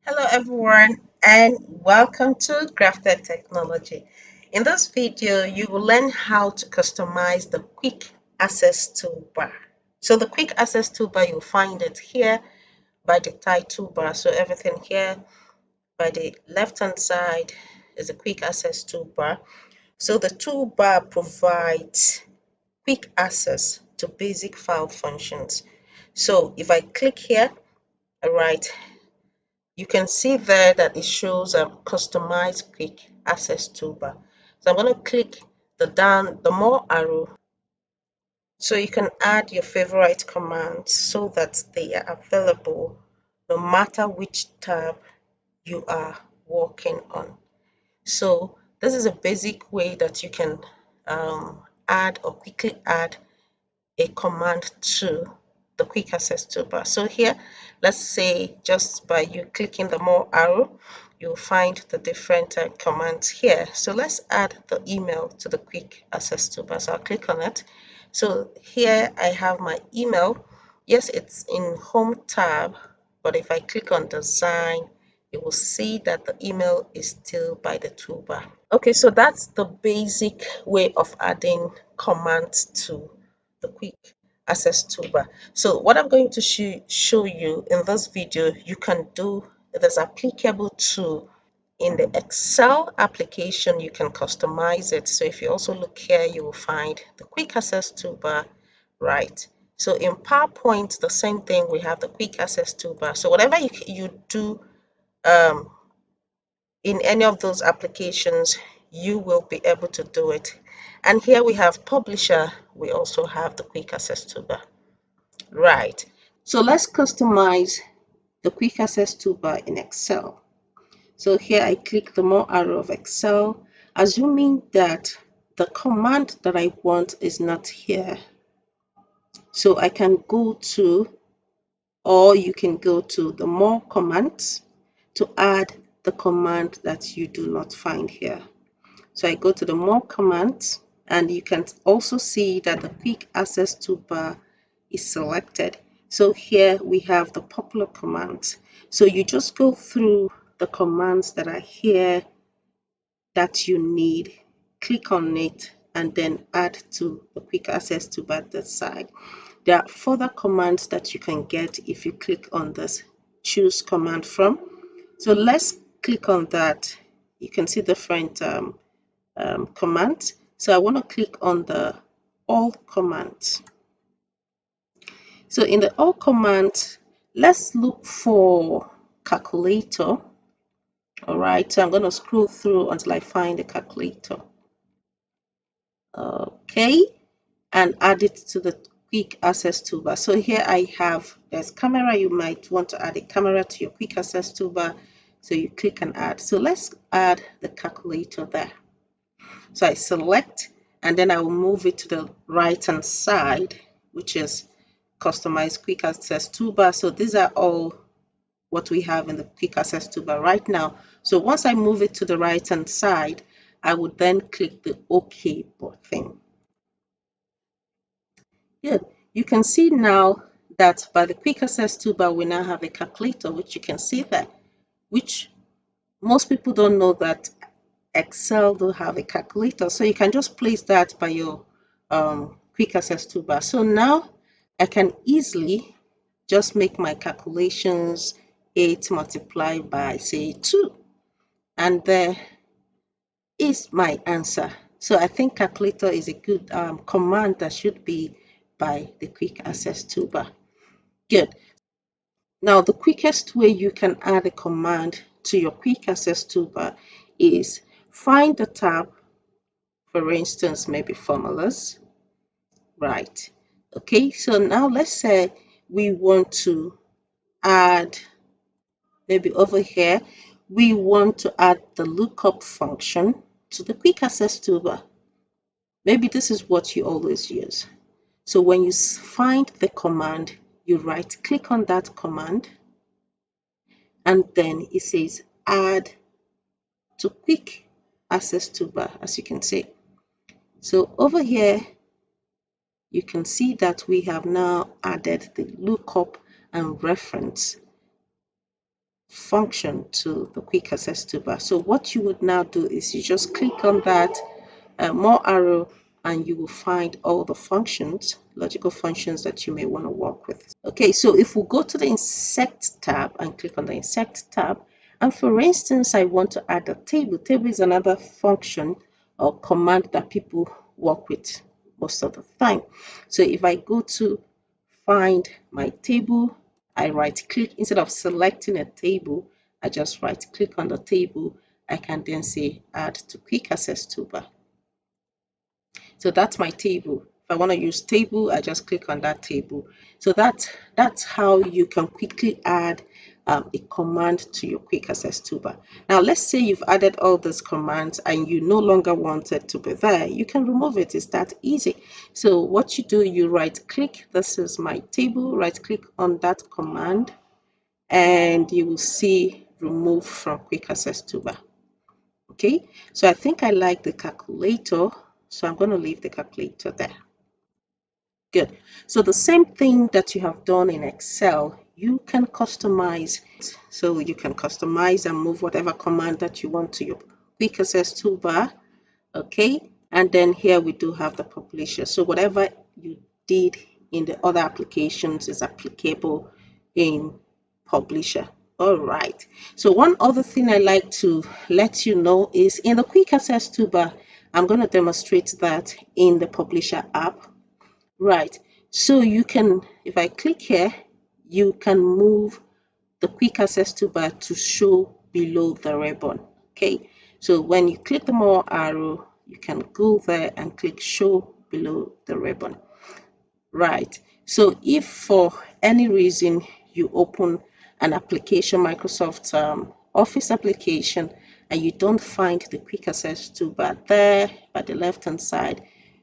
Hello everyone and welcome to Grafted Technology. In this video, you will learn how to customize the Quick Access Toolbar. So the Quick Access Toolbar, you'll find it here by the title bar. So everything here by the left hand side is a Quick Access Toolbar. So the toolbar provides quick access to basic file functions. So if I click here, all right, you can see there that it shows a customized quick access toolbar. So I'm going to click the more arrow so you can add your favorite commands so that they are available no matter which tab you are working on. So this is a basic way that you can add or quickly add a command to the quick access toolbar. So here, let's say just by you clicking the more arrow, you'll find the different commands here. So let's add the email to the quick access toolbar. So I'll click on it. So here I have my email. Yes, it's in home tab, but if I click on design, you will see that the email is still by the toolbar. Okay, so that's the basic way of adding commands to the quick access toolbar. So what I'm going to show you in this video, you can do it is applicable to in the Excel application. You can customize it. So if you also look here, you will find the quick access toolbar, right? So in PowerPoint, the same thing, we have the quick access toolbar. So whatever you do in any of those applications, you will be able to do it. And here we have publisher. We also have the quick access toolbar. Right. So let's customize the quick access toolbar in Excel. So here I click the more arrow of Excel, assuming that the command that I want is not here. So I can go to, or you can go to the more commands to add the command that you do not find here. So I go to the more commands, and you can also see that the quick access toolbar is selected. So here we have the popular commands. So you just go through the commands that are here that you need, click on it, and then add to the quick access toolbar at the side. There are further commands that you can get if you click on this choose command from. So let's click on that. You can see different commands. So I want to click on the all commands. So in the all commands, let's look for calculator. All right, so I'm going to scroll through until I find the calculator. Okay, and add it to the quick access toolbar. So here I have there's camera. You might want to add a camera to your quick access toolbar. So you click and add. So let's add the calculator there. So I select, and then I will move it to the right hand side, which is customize quick access toolbar. So these are all what we have in the quick access toolbar right now. So once I move it to the right hand side, I would then click the OK button. Good. You can see now that by the quick access toolbar, we now have a calculator, which you can see there, which most people don't know that Excel do have a calculator. So you can just place that by your quick access toolbar. So now I can easily just make my calculations 8 multiplied by say 2. And there is my answer. So I think calculator is a good command that should be by the quick access toolbar. Good. Now the quickest way you can add a command to your quick access toolbar is find the tab, for instance, maybe formulas, right? Okay, so now let's say we want to add, maybe over here, we want to add the lookup function to the quick access toolbar. Maybe this is what you always use. So when you find the command, you right click on that command, and then it says add to quick access toolbar, as you can see. So over here, you can see that we have now added the lookup and reference function to the quick access toolbar. So what you would now do is you just click on that more arrow, and you will find all the functions, logical functions that you may want to work with. Okay, so if we go to the insert tab and click on the insert tab, and for instance, I want to add a table. Table is another function or command that people work with most of the time. So if I go to find my table, I right click. Instead of selecting a table, I just right click on the table. I can then say add to quick access toolbar. So that's my table. If I want to use table, I just click on that table. So that's how you can quickly add a command to your quick access toolbar. Now let's say you've added all these commands and you no longer want it to be there. You can remove it. It's that easy. So what you do, you right click. This is my table. Right click on that command and you will see remove from quick access toolbar. Okay, so I think I like the calculator, so I'm going to leave the calculator there. Good. So the same thing that you have done in Excel, you can customize. So you can customize and move whatever command that you want to your quick access toolbar. Okay, and then here we do have the publisher. So whatever you did in the other applications is applicable in publisher. All right, so one other thing I like to let you know is in the quick access toolbar, I'm going to demonstrate that in the publisher app. Right, so you can, if I click here, you can move the quick access toolbar to show below the ribbon. Okay, so when you click the more arrow, you can go there and click show below the ribbon. Right, so if for any reason you open an application, Microsoft Office application, and you don't find the quick access toolbar there by the left hand side,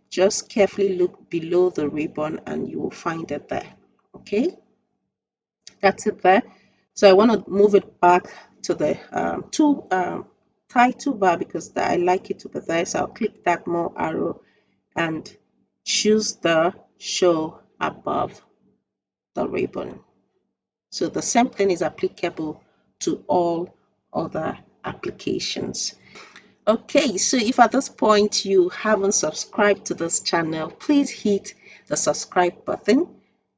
just carefully look below the ribbon and you will find it there. Okay, that's it there. So I want to move it back to the title bar because I like it to be there. So I'll click that more arrow and choose the show above the ribbon. So the same thing is applicable to all other applications. Okay, so if at this point you haven't subscribed to this channel, please hit the subscribe button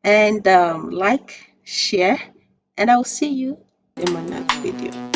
and like, share, and I'll see you in my next video.